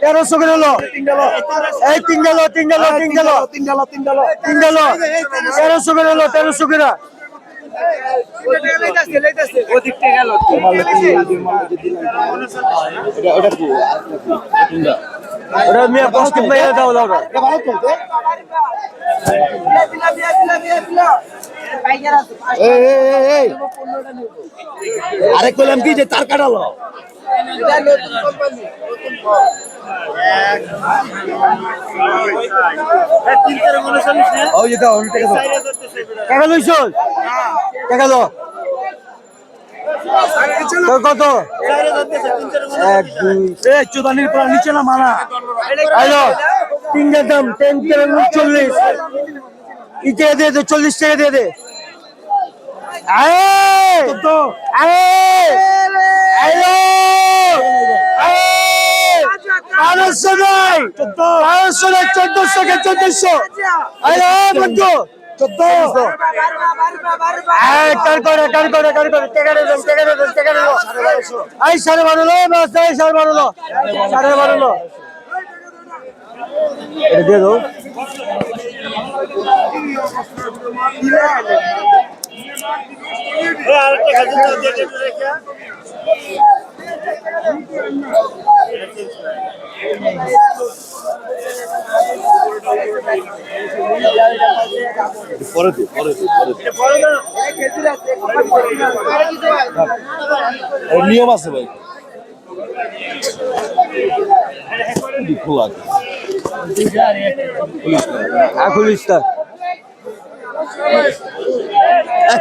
1300 করে হলো এই তিন গেল 1300 করে হলো 1300 করে ওটা মিয়া পস্কিট মেরে দাও লাগা আরে কইলাম কি যে তার কাটালো টাকা লইছো টাকা দাও কত চোদানির পর নিচে না মানা আইলো তিনটার দাম 40 ইটে দিয়ে দে 40 টাকা দিয়ে দে আয় তো আয় আইলো পাঁচশো নয় 1400 আইলো বন্ধু 1400 কার করে টাকা দে আই 12.5 লো বাস 12.5 লো 12.5 লো এটা দিয়ে দাও পরে নিয়ম আছে ভাই খোলা পুলিশটা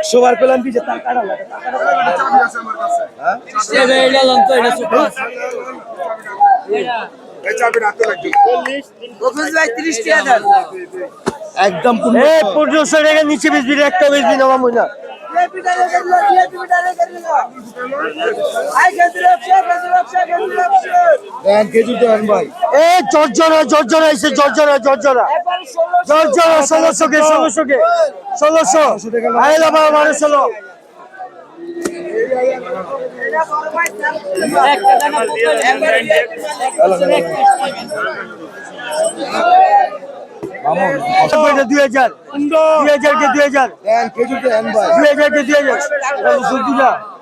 100 বার পেলাম কি যে তার কাটালো একদম 1500 টাকা নিচে বেচবি একটা বেচবি না মামু না কেজি দেন ভাই এ জর্জরা এসে জর্জরা 1600 কে 1600 আইলা বাবা 1200 2000 কে 2000 কেজি দেন ভাই 2000 কে 2000